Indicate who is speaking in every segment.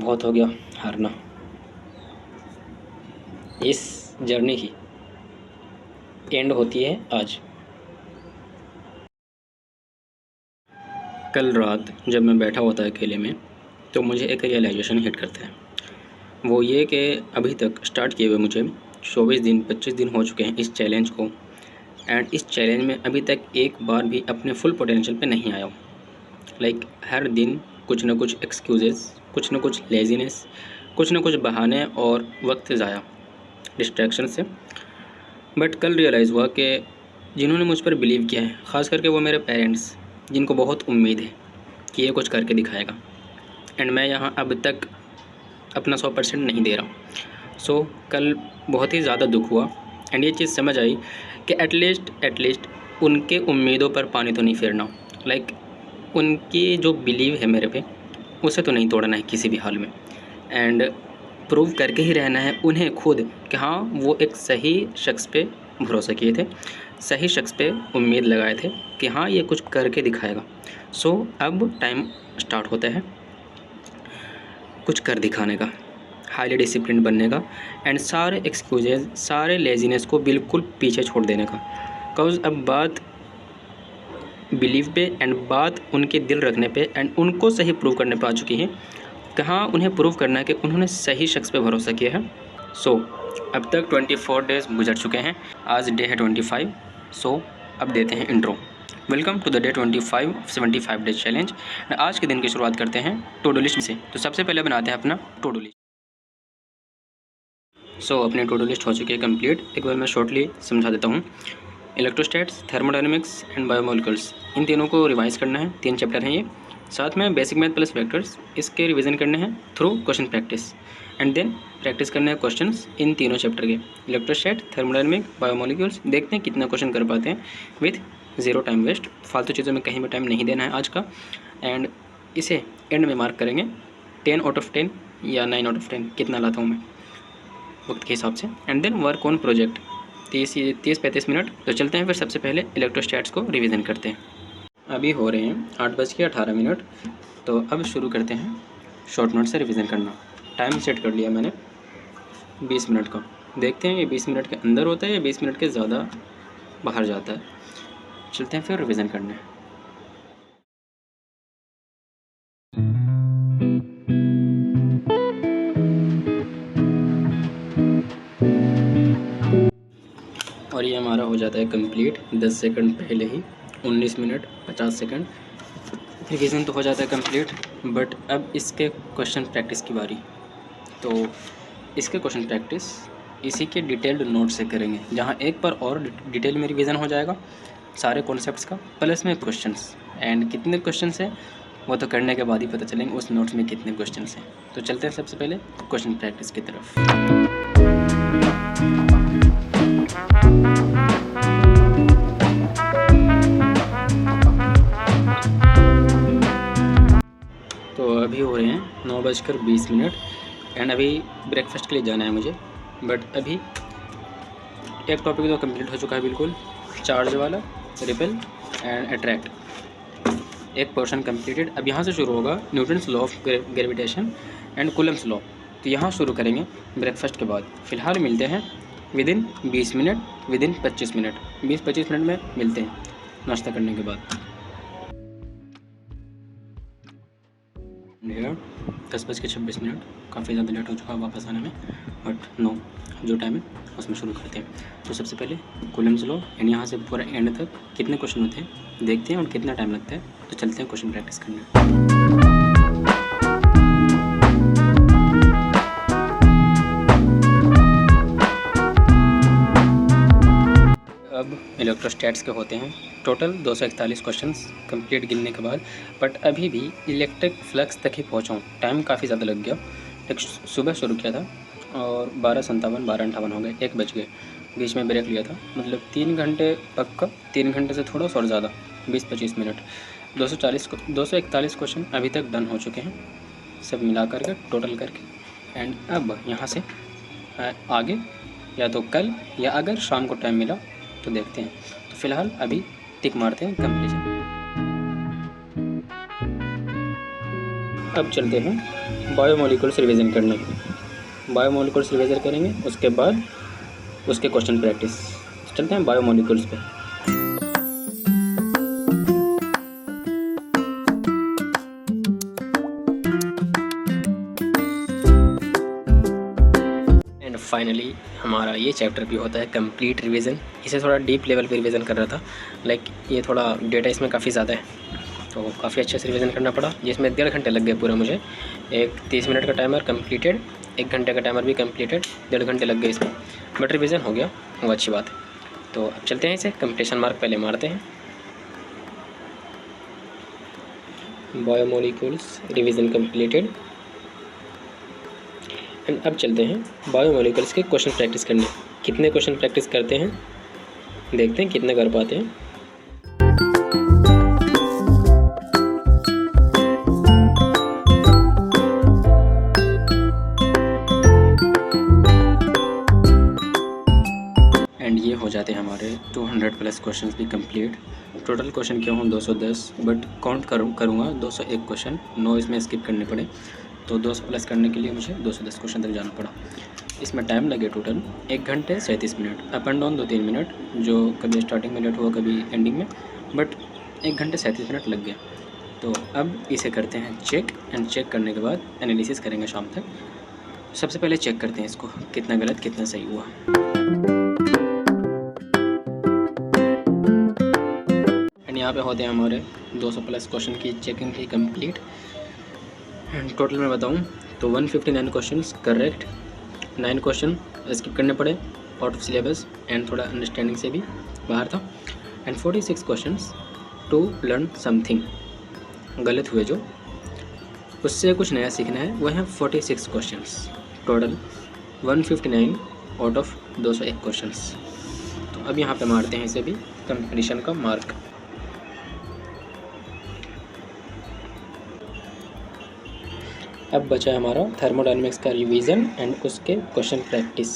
Speaker 1: बहुत हो गया हारना। इस जर्नी की एंड होती है आज। कल रात जब मैं बैठा होता है अकेले में, तो मुझे एक रियलाइजेशन हिट करता है। वो ये कि अभी तक स्टार्ट किए हुए मुझे 24 दिन 25 दिन हो चुके हैं इस चैलेंज को, एंड इस चैलेंज में अभी तक एक बार भी अपने फुल पोटेंशियल पे नहीं आया हूँ। लाइक हर दिन कुछ ना कुछ एक्सक्यूज़ेस, कुछ ना कुछ लेज़ीनेस, कुछ ना कुछ बहाने और वक्त ज़ाया डिस्ट्रैक्शन से। बट कल रियलाइज़ हुआ कि जिन्होंने मुझ पर बिलीव किया है, ख़ास करके वो मेरे पेरेंट्स, जिनको बहुत उम्मीद है कि ये कुछ करके दिखाएगा, एंड मैं यहाँ अब तक अपना 100% नहीं दे रहा हूँ। सो कल बहुत ही ज़्यादा दुख हुआ, एंड ये चीज़ समझ आई कि एटलीस्ट उनके उम्मीदों पर पानी तो नहीं फेरना। लाइक उनकी जो बिलीव है मेरे पे, उसे तो नहीं तोड़ना है किसी भी हाल में, एंड प्रूव करके ही रहना है उन्हें खुद कि हाँ, वो एक सही शख्स पे भरोसा किए थे, सही शख्स पे उम्मीद लगाए थे कि हाँ, ये कुछ करके दिखाएगा। सो अब टाइम स्टार्ट होता है कुछ कर दिखाने का, हाईली डिसिप्लिन बनने का, एंड सारे एक्सक्यूजेज, सारे लेजीनेस को बिल्कुल पीछे छोड़ देने का। बिकॉज़ अब बात बिलीव पे एंड बात उनके दिल रखने पे एंड उनको सही प्रूव करने पे आ चुकी है कि हाँ, उन्हें प्रूव करना है कि उन्होंने सही शख्स पे भरोसा किया है। सो अब तक 24 डेज़ गुजर चुके हैं, आज डे है 25। सो अब देते हैं intro. Welcome to the day 25 of 75 days challenge. आज के दिन की शुरुआत करते हैं टू डू लिस्ट से। तो सबसे पहले बनाते हैं अपना टू डू लिस्ट। सो अपनी टू डू लिस्ट हो चुकी है कंप्लीट। एक बार मैं शॉर्टली समझा देता हूँ। इलेक्ट्रोस्टैट्स, थर्मोडायनेमिक्स एंड बायोमोलिकुल्स, इन तीनों को रिवाइज करना है। 3 चैप्टर हैं ये। साथ में बेसिक मैथ प्लस वेक्टर्स, इसके रिवीजन करने हैं through question practice, and then practice करने हैं क्वेश्चंस इन तीनों चैप्टर के। इलेक्ट्रोस्टैट, थर्मोडायनेमिक, बायोमोलिक्यूल्स, देखते हैं कितना क्वेश्चन कर पाते हैं विथ ज़ीरो टाइम वेस्ट। फालतू चीज़ों में कहीं भी टाइम नहीं देना है आज का, एंड इसे एंड में मार्क करेंगे 10 आउट ऑफ 10 या 9 आउट ऑफ 10 कितना लाता हूँ मैं वक्त के हिसाब से। And then work on project 30-35 minute. तो चलते हैं फिर सबसे पहले इलेक्ट्रोस्टैट्स को रिवीजन करते हैं। अभी हो रहे हैं 8:18। तो अब शुरू करते हैं शॉर्ट नोट से रिवीजन करना। टाइम सेट कर लिया मैंने 20 मिनट का। देखते हैं ये 20 मिनट के अंदर होता है या 20 मिनट के ज़्यादा बाहर जाता है। चलते हैं फिर रिवीजन करने। और ये हमारा हो जाता है कंप्लीट 10 सेकंड पहले ही। 19 मिनट 50 सेकंड रिवीजन तो हो जाता है कंप्लीट। बट अब इसके क्वेश्चन प्रैक्टिस की बारी। तो इसके क्वेश्चन प्रैक्टिस इसी के डिटेल्ड नोट से करेंगे, जहाँ एक बार और डिटेल में रिवीजन हो जाएगा सारे कॉन्सेप्ट्स का, प्लस में क्वेश्चंस। एंड कितने क्वेश्चंस हैं वो तो करने के बाद ही पता चलेंगे उस नोट्स में कितने क्वेश्चंस हैं। तो चलते हैं सबसे पहले क्वेश्चन प्रैक्टिस की तरफ। तो अभी हो रहे हैं 9:20 एंड अभी ब्रेकफास्ट के लिए जाना है मुझे। बट अभी एक टॉपिक तो कंप्लीट हो चुका है बिल्कुल, चार्ज वाला, रिपेल एंड अट्रैक्ट। एक पोर्शन कंप्लीटेड। अब यहाँ से शुरू होगा Newton's law of gravitation and Coulomb's law. तो यहाँ शुरू करेंगे ब्रेकफास्ट के बाद। फ़िलहाल मिलते हैं within 20 minute, within 25 minute, 20-25 minute में मिलते हैं नाश्ता करने के बाद। 10:26। काफ़ी ज़्यादा लेट हो चुका है वापस आने में, बट नो, जो टाइम है उसमें शुरू करते हैं। तो सबसे पहले कूलम्स लॉ, एंड यहाँ से पूरा एंड तक कितने क्वेश्चन होते हैं देखते हैं और कितना टाइम लगता है। तो चलते हैं क्वेश्चन प्रैक्टिस करने। अब इलेक्ट्रोस्टैट्स के होते हैं टोटल 241 क्वेश्चंस कंप्लीट गिनने के बाद। बट अभी भी इलेक्ट्रिक फ्लक्स तक ही पहुँचा हूँ। टाइम काफ़ी ज़्यादा लग गया। एक सुबह शुरू किया था और 12:57 12:58 हो गए, 1 बज गए। बीच में ब्रेक लिया था, मतलब 3 घंटे पक्का, 3 घंटे से थोड़ा सा और ज़्यादा, 20-25 मिनट। 241 क्वेश्चन अभी तक डन हो चुके हैं, सब मिला करके टोटल करके। एंड अब यहाँ से आगे या तो कल या अगर शाम को टाइम मिला तो देखते हैं। तो फिलहाल अभी टिक मारते हैं कंप्लीशन। अब चलते हैं बायोमोलिकुल्स रिवीजन करने के। बायोमोलिकुल्स रिवीजन करेंगे, उसके बाद उसके क्वेश्चन प्रैक्टिस। चलते हैं बायोमोलिकुल्स पे। एंड फाइनली हमारा ये चैप्टर भी होता है कंप्लीट रिवीजन। इसे थोड़ा डीप लेवल पे रिवीजन कर रहा था, लाइक ये थोड़ा डेटा इसमें काफ़ी ज़्यादा है, तो काफ़ी अच्छे से रिवीजन करना पड़ा, जिसमें 1.5 घंटे लग गए पूरा मुझे। एक 30 मिनट का टाइमर कंप्लीटेड, 1 घंटे का टाइमर भी कंप्लीटेड, 1.5 घंटे लग गए इसमें, बट रिवीजन हो गया, वो अच्छी बात है। तो अब चलते हैं, इसे कंप्लीशन मार्क पहले मारते हैं। Biomolecules revision completed. एंड अब चलते हैं बायोमोलिक्यूल्स के क्वेश्चन प्रैक्टिस करने। कितने क्वेश्चन प्रैक्टिस करते हैं, देखते हैं कितने कर पाते हैं। एंड ये हो जाते हैं हमारे 200 प्लस क्वेश्चंस भी कंप्लीट। टोटल क्वेश्चन क्या हूँ 210, बट काउंट करूँगा 201 क्वेश्चन, 9 इसमें स्किप करने पड़े, तो 200 प्लस करने के लिए मुझे 210 क्वेश्चन तक जाना पड़ा। इसमें टाइम लगे टोटल 1 घंटे 37 minute, up and down 2-3 minute, जो कभी स्टार्टिंग में लेट हुआ कभी एंडिंग में, बट 1 घंटे 37 मिनट लग गया। तो अब इसे करते हैं चेक, एंड चेक करने के बाद एनालिसिस करेंगे शाम तक। सबसे पहले चेक करते हैं इसको, कितना गलत कितना सही हुआ। एंड यहाँ पे होते हैं हमारे 200 प्लस क्वेश्चन की चेकिंग की कंप्लीट। एंड टोटल मैं बताऊँ तो 159 क्वेश्चंस करेक्ट, 9 क्वेश्चन स्किप करने पड़े आउट ऑफ सिलेबस एंड थोड़ा अंडरस्टैंडिंग से भी बाहर था, and 46 questions to learn something गलत हुए, जो उससे कुछ नया सीखना है, वह है 46 questions. Total 159 out of 201 questions. तो अब यहाँ पे मारते हैं इसे भी कंप्लीशन का मार्क। अब बचा हमारा थर्मोडायनेमिक्स का रिवीजन एंड उसके क्वेश्चन प्रैक्टिस।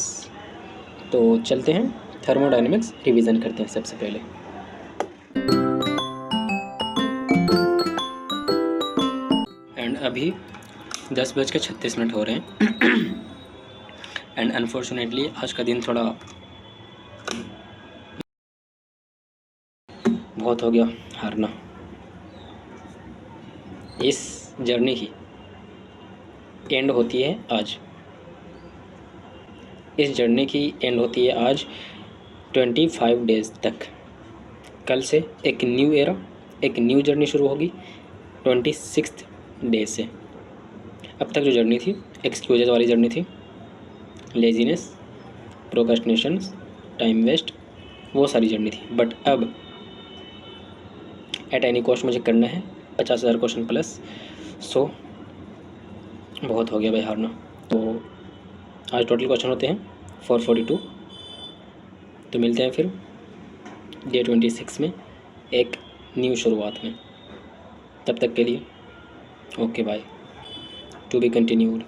Speaker 1: तो चलते हैं थर्मोडायनेमिक्स रिवीजन करते हैं सबसे पहले। एंड अभी 10:36 हो रहे हैं। एंड अनफॉर्चुनेटली आज का दिन थोड़ा बहुत हो गया हारना। इस जर्नी की एंड होती है आज, इस जर्नी की एंड होती है आज 25 डेज़ तक। कल से एक न्यू एरा, एक न्यू जर्नी शुरू होगी 26 डे से। अब तक जो जर्नी थी एक्सक्यूजेज वाली जर्नी थी, लेजीनेस, प्रोक्रेस्टिनेशन, टाइम वेस्ट, वो सारी जर्नी थी। बट अब एट एनी कॉस्ट मुझे करना है 50,000 क्वेश्चन प्लस। सो बहुत हो गया भाई हारना। तो आज टोटल क्वेश्चन होते हैं 442। तो मिलते हैं फिर डे 26 में एक न्यू शुरुआत में। तब तक के लिए okay bye, to be continued.